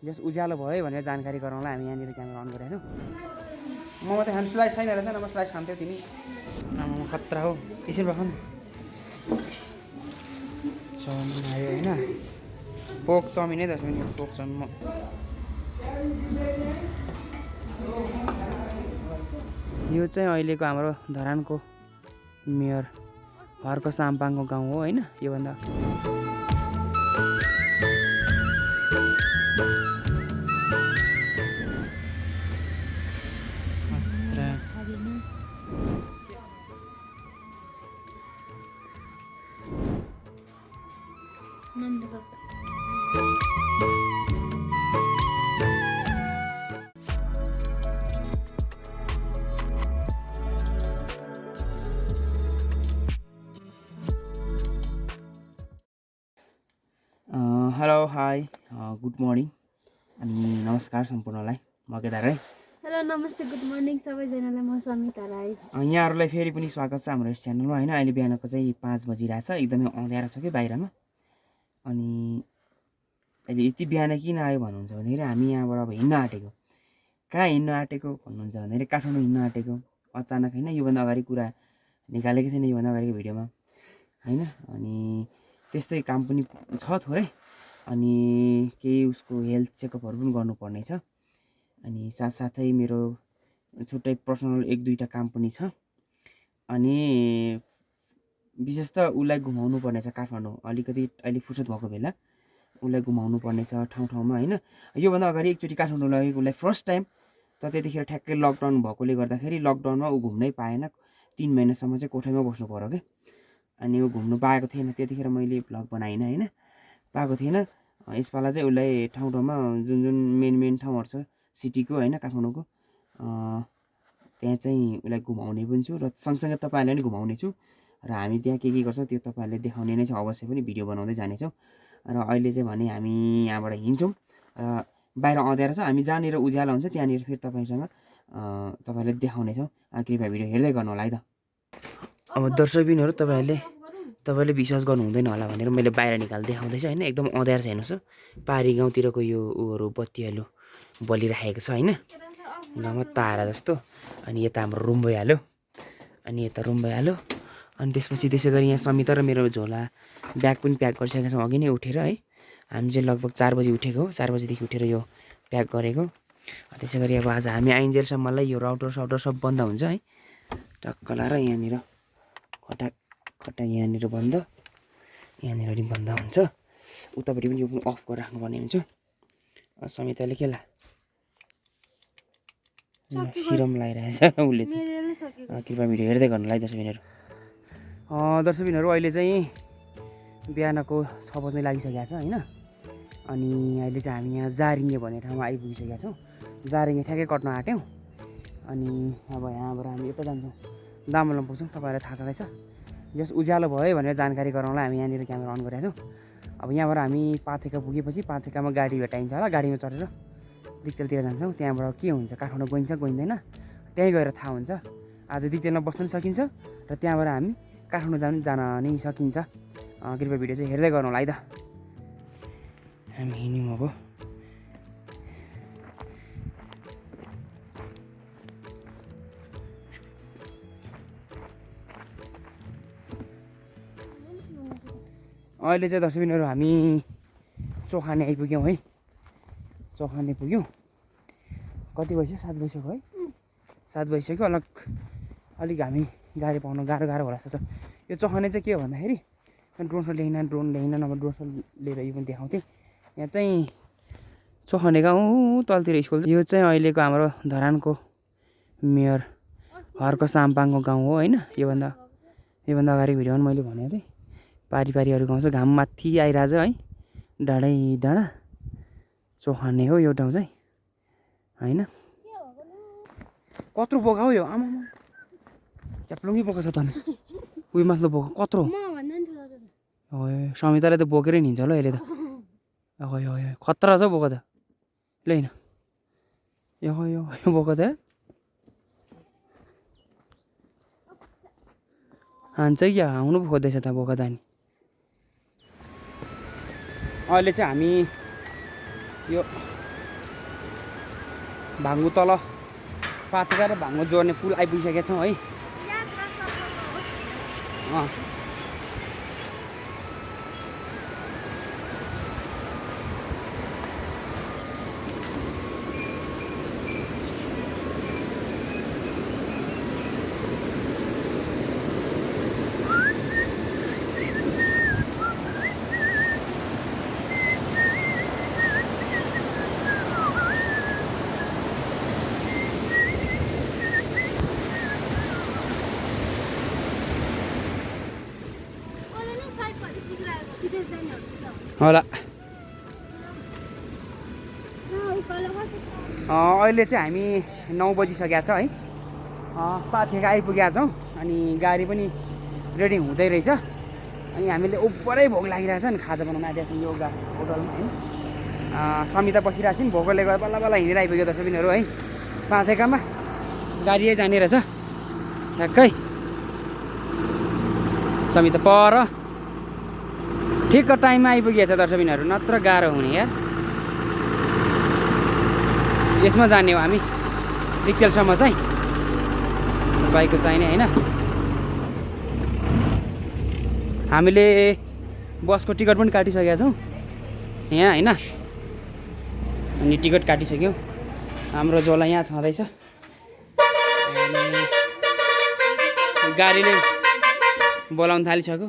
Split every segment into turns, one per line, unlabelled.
जस उज्यालो भयो भनेर जानकारी गराउँला हामी यहाँनिर क्यामेरा अन गरेका छौँ। म त खानु स्लाइस छैन रहेछ न, म स्लाइस खान्थ्यौ तिमी आमा खतरा हो। एकछिन राख न। चाउमिन आयो होइन, पोक चाउमिन है 10 मिनट पोक चाउमिन। यो चाहिँ अहिलेको हाम्रो धरानको मेयर हर्क साम्पाङको गाउँ हो होइन। योभन्दा हेलो हाई गुड मर्निङ अनि नमस्कार सम्पूर्णलाई। म केदार राई।
हेलो नमस्ते गुड मर्निङ सबैजनालाई। म समिता राई।
यहाँहरूलाई फेरि पनि स्वागत छ हाम्रो यस च्यानलमा होइन। अहिले बिहानको चाहिँ 5 बजिरहेछ, एकदमै अँध्यारो छ कि बाहिरमा। अनि अहिले यति बिहान किन आयो भन्नुहुन्छ भन्दाखेरि हामी यहाँबाट अब हिँड्न आँटेको। कहाँ हिँड्न आँटेको भन्नुहुन्छ भन्दाखेरि काठमाडौँ हिँड्न आँटेको। अचानक होइन, योभन्दा अगाडि कुरा निकालेको थिएन योभन्दा अगाडिको भिडियोमा होइन। अनि त्यस्तै काम पनि छ थोरै, अनि केही उसको हेल्थ चेकअपहरू पनि गर्नुपर्ने छ। अनि साथसाथै मेरो छुट्टै पर्सनल 1-2टा काम पनि छ। अनि विशेष त उसलाई घुमाउनु पर्ने छ काठमाडौँ। अलिकति अहिले फुर्सद भएको बेला उसलाई घुमाउनु पर्ने छ ठाउँ ठाउँमा होइन। योभन्दा अगाडि एकचोटि काठमाडौँ लगेको उसलाई फर्स्ट टाइम, त त्यतिखेर ठ्याक्कै लकडाउन भएकोले गर्दाखेरि लकडाउनमा ऊ घुम्नै पाएन। 3 महिनासम्म चाहिँ कोठामै बस्नु पऱ्यो क्या। अनि ऊ घुम्नु पाएको थिएन, त्यतिखेर मैले भ्लग बनाइनँ होइन, पाएको थिएन। यसपाला चाहिँ उसलाई ठाउँ ठाउँमा जुन जुन मेन ठाउँहरू छ सिटीको होइन काठमाडौँको, त्यहाँ चाहिँ उसलाई घुमाउने पनि छु र सँगसँगै तपाईँहरूलाई पनि घुमाउने छु। र हामी त्यहाँ के गर्छौँ त्यो तपाईँहरूले देखाउने नै छ, अवश्य पनि भिडियो बनाउँदै जानेछौँ। र अहिले चाहिँ भने हामी यहाँबाट हिँड्छौँ। बाहिर अँध्यारो छ, हामी जहाँनिर उज्यालो हुन्छ त्यहाँनिर फेरि तपाईँहरूले देखाउनेछौँ। कृपया भिडियो हेर्दै गर्नु होला है त। अब दर्शकबिनहरू तपाईँहरूले विश्वास गर्नु हुँदैन होला भनेर मैले बाहिर निकालेर देखाउँदैछु होइन। एकदम अँध्यारो छ हेर्नुहोस्। पारी गाउँतिरको यो ऊहरू बत्तीहरू बलिराखेको छ होइन, गाउँमा तारा जस्तो। अनि यता हाम्रो रुम भइहाल्यो, अनि यता रुम भइहाल्यो। अनि त्यसपछि त्यसै गरी यहाँ समिता र मेरो झोला ब्याग पनि प्याक गरिसकेका छौँ अघि नै उठेर है। हामी चाहिँ लगभग 4 बजी उठेको हो, 4 बजीदेखि उठेर यो प्याक गरेको। त्यसै गरी अब आज हामी आइन्जेलसम्मलाई यो राउटर सब बन्द हुन्छ है। टक्क लाएर यहाँनिर खटाक यहाँनिर बन्द, यहाँनिर पनि बन्द हुन्छ। उतापट्टि पनि यो पनि अफ गरेर राख्नुपर्ने हुन्छ। समिताले के ला सिरम लगाइरहेछ उसले चाहिँ। कृपया भिडियो हेर्दै गर्नुलाई दर्शकबिनहरू। दर्शकबिनहरू अहिले चाहिँ बिहानको 6 बज्नै लागिसकेको छ होइन। अनि अहिले चाहिँ हामी यहाँ जारिङे भन्ने ठाउँमा आइपुगिसकेका छौँ। जारिङे ठ्याक्कै कट्न आँट्यौँ। अनि अब यहाँबाट हामी यता जान्छौँ, दामोलम पुग्छौँ। तपाईँहरूलाई थाहा छँदैछ, जस उज्यालो भयो भनेर जानकारी गराउँला हामी यहाँनिर क्यामेरा अन गरेका छौँ। अब यहाँबाट हामी पाथेका पुगेपछि पाथेकामा गाडी भेटाइन्छ होला, गाडीमा चढेर दिक्तेलतिर जान्छौँ। त्यहाँबाट के हुन्छ, काठमाडौँ गइन्छ गइँदैन त्यहीँ गएर थाहा हुन्छ। आज दिक्तेलमा बस्न पनि सकिन्छ र त्यहाँबाट हामी काठमाडौँ जान नै सकिन्छ। कृपया भिडियो चाहिँ हेर्दै गर्नु होला है त। हामी हिँड्यौँ अब। अहिले चाहिँ दर्शकबिनहरू हामी चोखाने आइपुग्यौँ है। चोखाने पुग्यौँ। कति भइसक्यो, 7 भइसक्यो है। 7 भइसक्यो। अलिक हामी गाडी पाउनु गाह्रो होला जस्तो छ। यो चोखाने चाहिँ के हो भन्दाखेरि ड्रोन ल्याइन नभए ड्रोन लिएर यो पनि देखाउँथेँ। यहाँ चाहिँ चोखाने गाउँ तलतिर स्कुल। यो चाहिँ अहिलेको हाम्रो धरानको मेयर हर्क साम्पाङको गाउँ हो होइन। योभन्दा अगाडि भिडियोमा मैले भनेको थिएँ पारीहरू गाउँ छ। घाम माथि आइरहेछ है, डाँडा चोखाने हो यो ठाउँ चाहिँ होइन। कत्रो बोका हो यो, आमा च्याप्लुङ्गी बोका छ त। उयो माथि बोका कत्रो समिताले त बोकेरै हिँड्छ होला यसले त। खतरा छ बोका त। ल यो बोका त हान्छ क्या, आउनु पो खोज्दैछ त बोका त। अनि अहिले चाहिँ हामी यो भाङ्गो तल पाथेका र भाङ्गो जोड्ने पुल आइपुगिसकेका छौँ है। होला अहिले चाहिँ हामी 9 बजिसकेका छ है। पाथेका आइपुगेका छौँ अनि गाडी पनि रेडी हुँदै रहेछ अनि हामीले ओभरै भोक लागिरहेछ नि खाजा बनाउन आइरहेको छौँ यो होटलमा है। समिता बसिरहेको छ नि भोकले गर्दा बल्ल बल्ल हिँडेर आइपुग्यो दर्शकबिनहरू है। पाथेकामा गाडी जाने रहेछ ठ्याक्कै। समिता पर ठिक्क टाइममा आइपुगेछ दर्शकबिनहरू, नत्र गाह्रो हुने यार। यसमा जाने हो हामी रिक्तेलसम्म चाहिँ बाइकको चाहिने होइन। हामीले बसको टिकट पनि काटिसकेका छौँ यहाँ होइन। अनि टिकट काटिसक्यौँ, हाम्रो झोला यहाँ छँदैछ। गाडीले बोलाउन थालिसक्यो।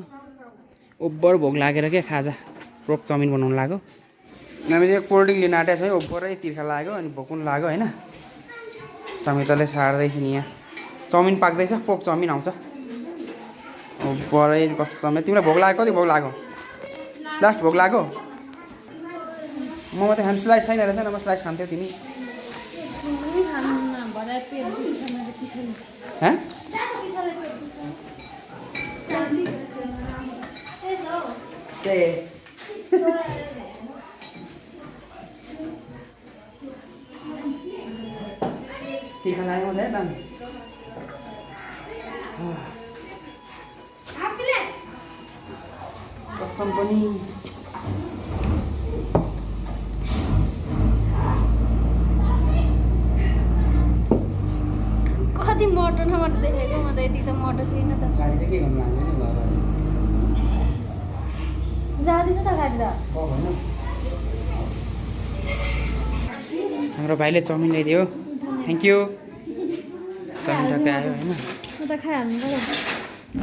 ओभर भोक लागेर क्या खाजा पोर्क चाउमिन बनाउनु लाग्यो। हामी चाहिँ कोल्ड ड्रिङ्क लिन आँटेको छ है। ओभरै तिर्खा लाग्यो अनि भोक पनि लाग्यो होइन। समिताले सार्दैछ नि यहाँ चाउमिन पाक्दैछ, पोर्क चाउमिन आउँछ। ओभरै कसम तिमीलाई भोक लाग्यो? कति भोक लाग्यो? लास्ट भोक लाग्यो? म मात्रै खानु स्लाइस छैन रहेछ न, म स्लाइस खान्थ्यौ तिमी। तिर्खा लाग्यो मलाई त कसम पनि।
कति मोटो न मोटो देखेको, म त यति त मोटो छुइनँ त।
गाडी चाहिँ के गर्नु लाग्यो नि घर
जाँदैछ त गाडी त।
हाम्रो भाइले चाउमिन ल्याइदियो, थ्याङ्क यू। चाउमिन टक्कै आयो होइन।
म त खाइहाल्नु पऱ्यो।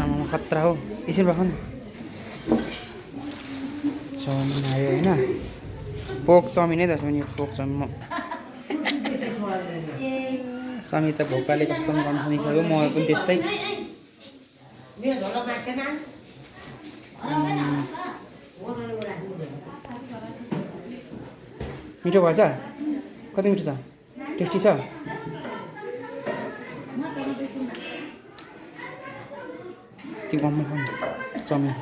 आमामा खतरा हो। यसरी भन चाउमिन आयो होइन। पोर्क चाउमिन है दर्शक, यो पोर्क चाउमिन। म समिता भोकाले कसम गर्नु थालिसक्यो, म पनि त्यस्तै। मिठो भएछ? कति मिठो छ? टेस्टी छ? त्यो गम्मा खानु चाउमिन।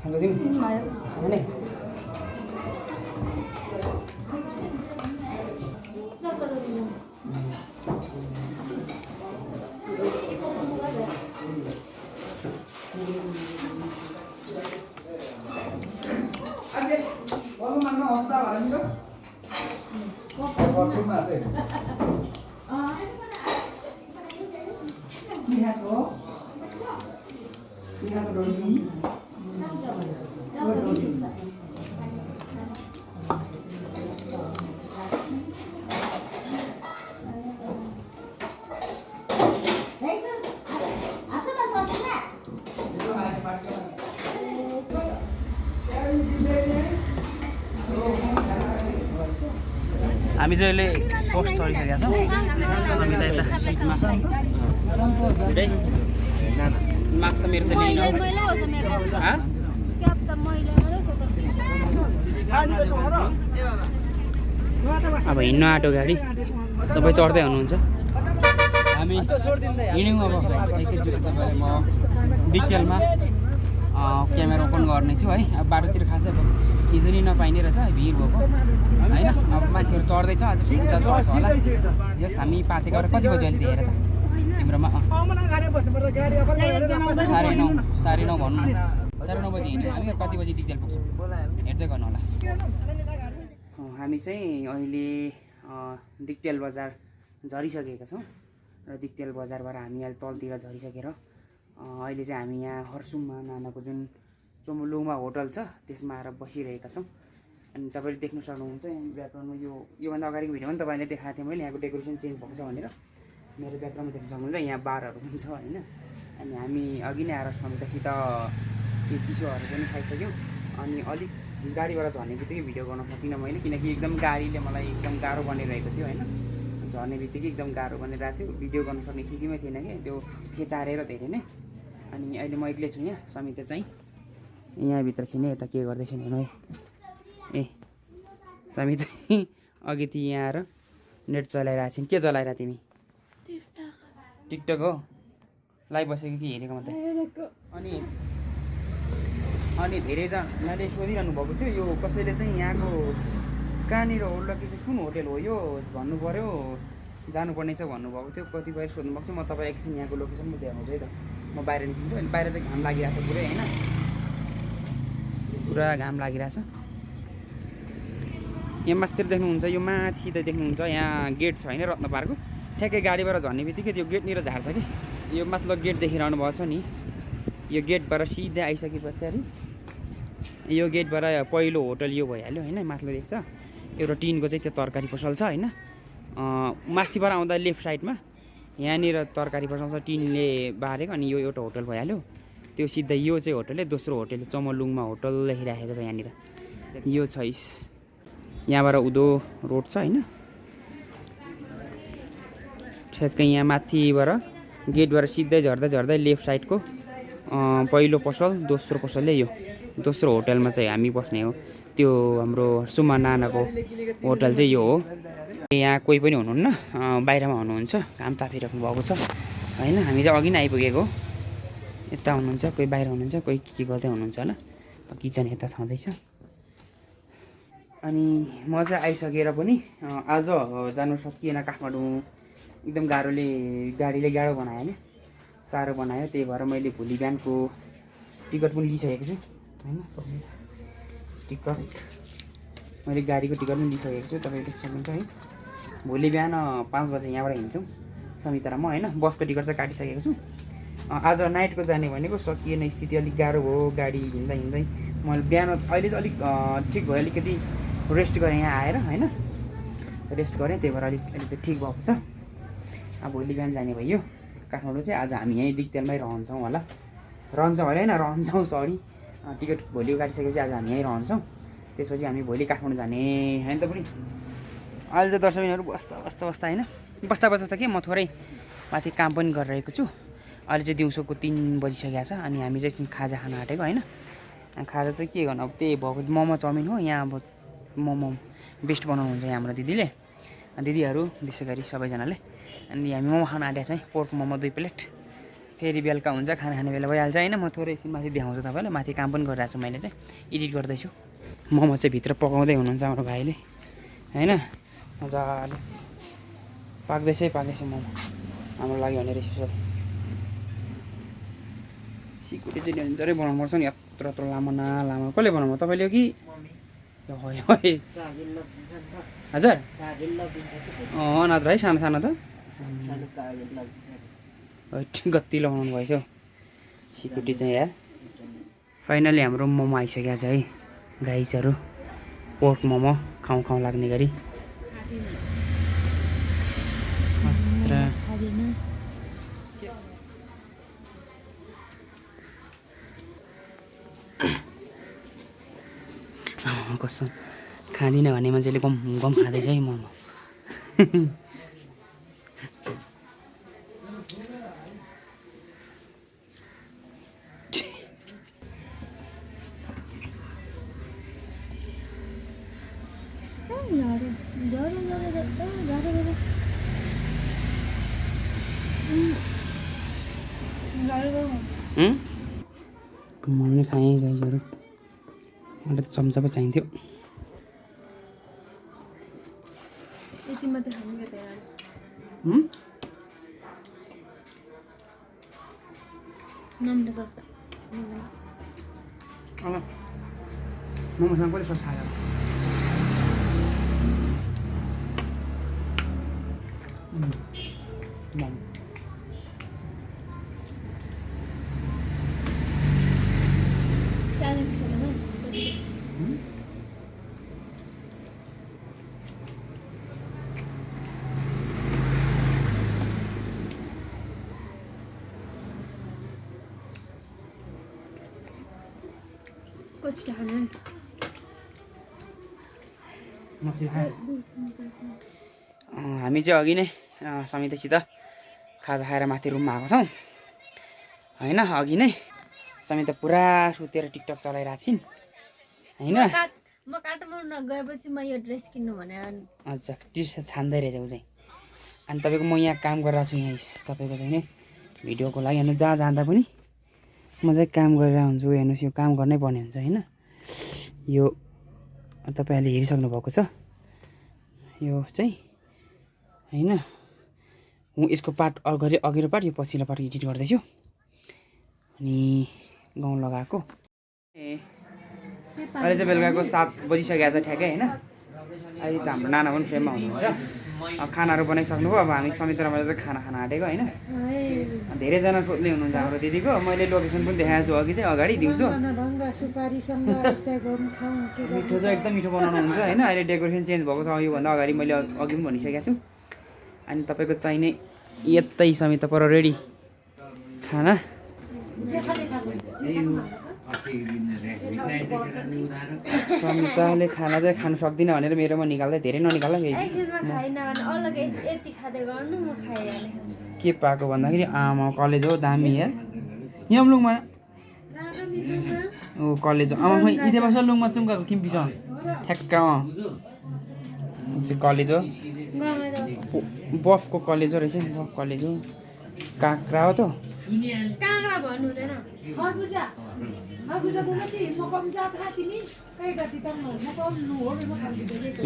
खान्छ तिमी? खाने? हामी चाहिँ अहिले पोस्ट चढिसकेका छौँ। समिता यता सिटमा छ। मार्क्स त मेरो त लिनु अब हिँड्नु आँटो गाडी, सबै चढ्दै हुनुहुन्छ। हामी हिँड्यौँ अब एकैचोटि। तपाईँलाई म डिटेलमा क्यामेरा ओपन गर्नेछु है। अब बाटोतिर खासै अब खिच्नै नपाइने रहेछ भिड भएको होइन। अब मान्छेहरू चढ्दैछ अझ उता चढ्छ होला जस हामी पाथे गएर कति बजी अनि हेर त तिम्रोमा 9:30 भन्नु 9:30 बजी हिँड्यो हामी कति बजी डिक्टेल पुग्छौँ हेर्दै गर्नु होला हामी चाहिँ अहिले दिक्तेल बजार झरिसकेका छौँ र दिक्तेल बजारबाट हामी अहिले तलतिर झरिसकेर अहिले चाहिँ हामी यहाँ हर्सुममा नानाको जुन चोमोलुङमा होटल छ त्यसमा आएर बसिरहेका छौँ अनि तपाईँले देख्न सक्नुहुन्छ यहाँ ब्याकग्राउन्डमा योभन्दा अगाडिको भिडियोमा पनि तपाईँले देखाएको थिएँ मैले यहाँको डेकोरेसन चेन्ज भएको छ भनेर मेरो ब्याकग्राउन्डमा देख्न सक्नुहुन्छ यहाँ बारहरू पनि छ होइन अनि हामी अघि नै आएर समितासित त्यो चिसोहरू पनि खाइसक्यौँ अनि अलिक गाडीबाट झर्ने बित्तिकै भिडियो गर्न सकिनँ मैले किनकि एकदम गाडीले मलाई एकदम गाह्रो बनिरहेको थियो होइन झर्ने बित्तिकै एकदम गाह्रो बनिरहेको थियो भिडियो गर्न सक्ने स्थितिमै थिएन कि त्यो थेचारेर धेरै नै अनि अहिले म एक्लै छु यहाँ समिता चाहिँ यहाँभित्र चाहिँ यता के गर्दैछ नि हेर्नु है ए समिता अघि ती यहाँ आएर नेट चलाइरहेको छिन् के चलाइरहेको तिमी टिकटक हो लाइभ बसेको कि हेरेको मात्रै अनि धेरैजनाले सोधिरहनु भएको थियो यो कसैले चाहिँ यहाँको कहाँनिर हो लोकेसन कुन होटेल हो यो भन्नु पऱ्यो जानुपर्ने छ भन्नुभएको थियो कतिपय सोध्नुभएको थियो म तपाईँ एकछिन यहाँको लोकेसन म देखाउँछु है त म बाहिर निस्किन्छु अनि बाहिर चाहिँ घाम लागिरहेछ पुरै होइन पुरा घाम लागिरहेछ यहाँ मास्तिर देख्नुहुन्छ यो माथि सिधै देख्नुहुन्छ यहाँ गेट छ होइन रत्न पार्कको ठ्याक्कै गाडीबाट झर्ने बित्तिकै त्यो गेटनिर झार्छ कि यो माथिल्लो गेट देखिरहनु भएको छ नि यो गेटबाट सिधै आइसके पछाडि यो गेटबाट पहिलो होटल यो भइहाल्यो होइन माथिल्लो देख्छ एउटा टिनको चाहिँ त्यो तरकारी पसल छ होइन माथिबाट आउँदा लेफ्ट साइडमा यहाँनिर तरकारी पसल छ टिनले बारेको अनि यो एउटा होटल भइहाल्यो त्यो सिधै यो चाहिँ होटल दोस्रो होटल चमलुङमा होटल लेखिराखेको छ यहाँनिर यो छ यहाँबाट उदो रोड छ होइन ठ्याक्कै यहाँ माथिबाट गेटबाट सिधै झर्दै लेफ्ट साइडको पहिलो पसल दोस्रो पसलले यो दोस्रो होटलमा चाहिँ हामी बस्ने हो त्यो हाम्रो हर्सुममा नानाको होटल चाहिँ यो हो यहाँ कोही पनि हुनुहुन्न बाहिरमा हुनुहुन्छ घाम तापिराख्नु भएको छ होइन हामी चाहिँ अघि नै आइपुगेको यता हुनुहुन्छ कोही बाहिर हुनुहुन्छ कोही के गर्दै हुनुहुन्छ होला किचन यता छँदैछ अनि म चाहिँ आइसकेर पनि आज जानु सकिएन काठमाडौँ एकदम गाडीले गाह्रो बनायो नि साह्रो बनायो त्यही भएर मैले भोलि बिहानको टिकट पनि लिइसकेको छु होइन टिकट मैले गाडीको टिकट पनि लिइसकेको छु तपाईँ देख्न सक्नुहुन्छ है भोलि बिहान 5 बजे यहाँबाट हिँड्छौँ समिता र म होइन बसको टिकट चाहिँ काटिसकेको छु आज नाइटको जाने भनेको सकिएन स्थिति अलिक गाह्रो भयो गाडी हिँड्दै मैले बिहान अहिले चाहिँ अलिक ठिक भयो अलिकति रेस्ट गरेँ यहाँ आएर होइन रेस्ट गरेँ त्यही भएर अहिले चाहिँ ठिक भएको छ अब भोलि बिहान जाने भयो काठमाडौँ चाहिँ आज हामी यहीँ दिक्तेलमै रहन्छौँ होला रहन्छौँ होला होइन रहन्छौँ सरी टिकट भोलि काटिसकेपछि आज हामी यहीँ रहन्छौँ त्यसपछि हामी भोलि काठमाडौँ जाने होइन त पनि अहिले त दर्शकहरू बस्दा होइन बस्दा त के म थोरै माथि काम पनि गरिरहेको छु अहिले चाहिँ दिउँसोको 3 बजिसकेको छ अनि हामी चाहिँ खाजा खान आँटेको होइन खाजा चाहिँ के गर्नु अब त्यही भएको मोमो चाउमिन हो यहाँ अब मोमो बेस्ट बनाउनुहुन्छ यहाँ हाम्रो दिदीले दिदीहरू विशेष गरी सबैजनाले अनि हामी मोमो खान आँटेको छ है पोर्क मोमो 2 प्लेट फेरि बेलुका हुन्छ खाना खाने बेला भइहाल्छ होइन म थोरै एकछिन माथि देखाउँछु तपाईँलाई माथि काम पनि गरिरहेको छु मैले चाहिँ एडिट गर्दैछु मोमो चाहिँ भित्र पकाउँदै हुनुहुन्छ हाम्रो भाइले होइन मजाले पाक्दैछ मोमो हाम्रो लागि भने रेसिपी सिकुटी चाहिँ डेन्जरै बनाउनु पर्छ नि यत्रो लामो लामो कसले बनाउनु तपाईँले हो कि हजुर नत्र है सानो त गत्ती लगाउनु भएछ हौ सिकुटी चाहिँ यार फाइनली हाम्रो मोमो आइसकेको छ है गाइसहरू पोर्क मोमो खाउँ लाग्ने गरी कसम खाँदिनँ भने मान्छेले गम खाँदैछ है मोमो मैले खाएँ गाइजहरू मलाई त चम्चा पो चाहिन्थ्यो
यति मात्र खानु के त नम्बर सस्ता
मोमोसँग पनि सस खाएर
च्यालेन्ज खेलमा कति खानु
हामी चाहिँ अघि नै समितासित खाजा खाएर माथि रुममा आएको छौँ होइन अघि नै समिता पुरा सुतेर टिकटक चलाइरहेको छिन् होइन
म काठमाडौँ गएपछि म यो ड्रेस किन्नु भनेर
अच्छा टी सर्ट छान्दै रहेछ ऊ चाहिँ अनि तपाईँको म यहाँ काम गरिरहेको छु यहाँ तपाईँको चाहिँ नि भिडियोको लागि हेर्नु जहाँ जाँदा पनि म चाहिँ काम गरेर हुन्छु हेर्नुहोस् यो काम गर्नै पर्ने हुन्छ होइन यो तपाईँहरूले हेरिसक्नु भएको छ यो चाहिँ होइन म यसको पार्ट अघिल्लो पार्ट यो पछिल्लो पार्ट एडिट गर्दैछु अनि गाउँ लगाएको अहिले चाहिँ बेलुकाको 7 बजिसकेको छ ठ्याक्कै होइन अहिले त हाम्रो नाना पनि फ्रेममा हुनुहुन्छ खानाहरू बनाइसक्नुभयो अब हामी समित्र मैले चाहिँ खाना खान आँटेको होइन धेरैजना सोध्ने हुनुहुन्छ हाम्रो दिदीको मैले लोकेसन पनि देखाएको छु अघि चाहिँ अगाडि दिउँसो मिठो चाहिँ एकदम मिठो बनाउनु हुन्छ होइन अहिले डेकोरेसन चेन्ज भएको छ योभन्दा अगाडि मैले अघि पनि भनिसकेको छु अनि तपाईँको चाहिने यतै समित पर रेडी खाना समिताले खाना चाहिँ खानु सक्दिनँ भनेर मेरोमा निकाल्दै धेरै ननिकाल्दा के पाएको भन्दाखेरि आमा कलेज हो दामी यार यमलुङमा ओ कलेज हो आमा खोइ इदे बस लुङमा चुम्काको किम्पी छ ठ्याक्क कलेज हो बफको कलेज हो रहेछ बफ कलेज हो काँक्रा हो त
काँक्रा भन्नु हुँदैन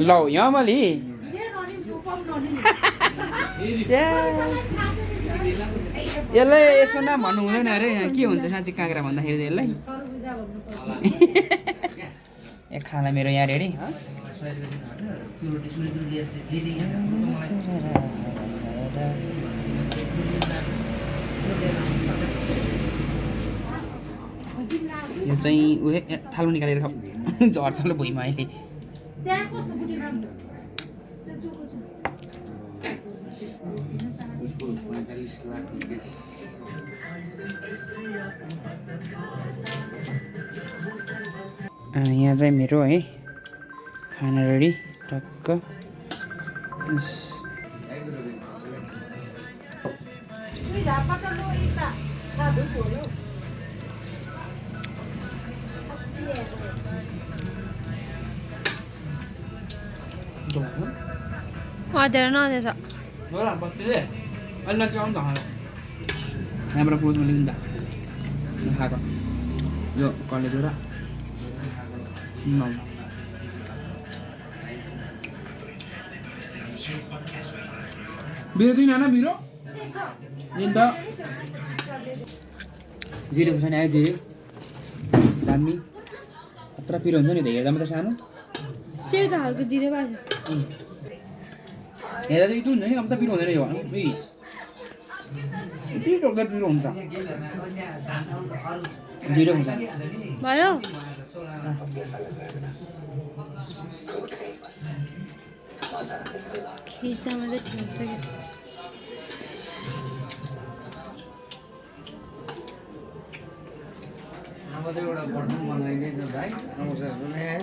लौ यमली यसलाई यसको नाम भन्नु हुँदैन अरे के हुन्छ साँच्ची काँक्रा भन्दाखेरि यसलाई ए खाना मेरो यहाँ रेडी यो चाहिँ उयो थालु निकालेर झर्छ ल भुइँमा अहिले यहाँ चाहिँ मेरो है खाना रेडी टक्क
अँध्यारो नअँध्यारो
यहाँबाट क्लोजमा लिन्छ खाएको यो कलेज र बिरो दुई नाना बिरो लिन्छ जिरो खुर्सानी आयो जिरो दामी खतरा पिरो हुन्छ नि त हेर्दा मात्रै सानो
सेतो खालको जिरे पार्छ
हेर्दा चाहिँ यस्तो हुन्छ नि अब त पिरो हुँदैन यो यति टोक्दा पिरो हुन्छ जिरो खुर्सानी
भयो खिच्दा मात्रै ठिक हुन्छ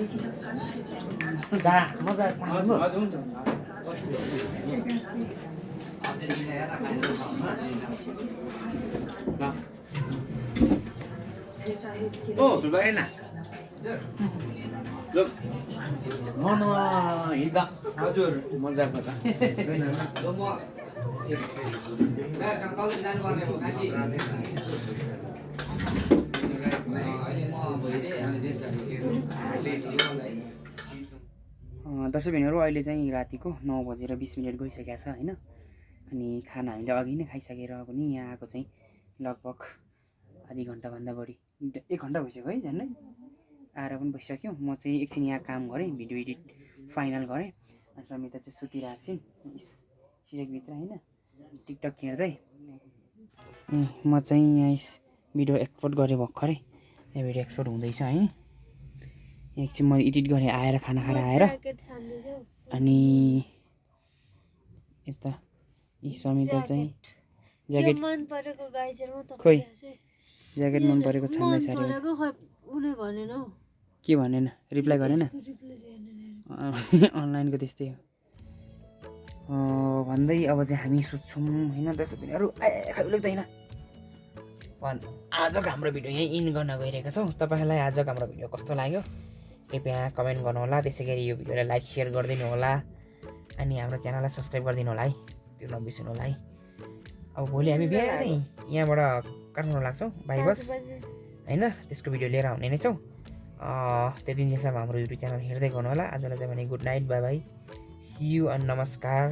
कि
हजुर
मजाको छ
दर्शकबिनहरू अहिले चाहिँ रातिको 9:20 गइसकेको छ होइन। अनि खाना हामीले अघि नै खाइसकेर पनि यहाँ आएको चाहिँ लगभग आधी घन्टाभन्दा बढी 1 घन्टा भइसक्यो है झन्डै आएर पनि बसिसक्यो। म चाहिँ एकछिन यहाँ काम गरेँ, भिडियो एडिट फाइनल गरेँ। अनि समिता चाहिँ सुतिरहेको छिन् सिरेकभित्र होइन टिकटक हेर्दै। म चाहिँ यहाँ भिडियो एक्सपोर्ट गरेँ भर्खरै, यहाँ भिडियो एक्सपोर्ट हुँदैछ है। एकछिन म एडिट गरेँ आएर खाना खाएर आएर। अनि यता समिता चाहिँ ज्याकेट
मन परेको गाइसहरु म
खोइ ज्याकेट मन परेको छान्दैछ अरे।
उनी भनेन हौ
के भनेन, रिप्लाई गरेन। अनलाइनको त्यस्तै हो भन्दै अब चाहिँ हामी सुत्छौँ होइन। दर्शकबिनहरू खाइलोक्दैन आजको हाम्रो भिडियो यहीँ इन गर्न गइरहेको छौँ। तपाईँहरूलाई आजको हाम्रो भिडियो कस्तो लाग्यो कृपया कमेन्ट गर्नुहोला। त्यसै गरी यो भिडियोलाई लाइक सेयर गरिदिनु होला। अनि हाम्रो च्यानललाई सब्सक्राइब गरिदिनु होला है, त्यो नबिर्सिनु होला है। अब भोलि हामी बिहानै यहाँबाट काठमाडौँ लाग्छौँ बाई बस होइन। त्यसको भिडियो लिएर आउने नै छौँ। त्यति दिनसम्म हाम्रो युट्युब च्यानल हेर्दै गर्नु होला। आजलाई चाहिँ भने good night, bye bye, see you and नमस्कार।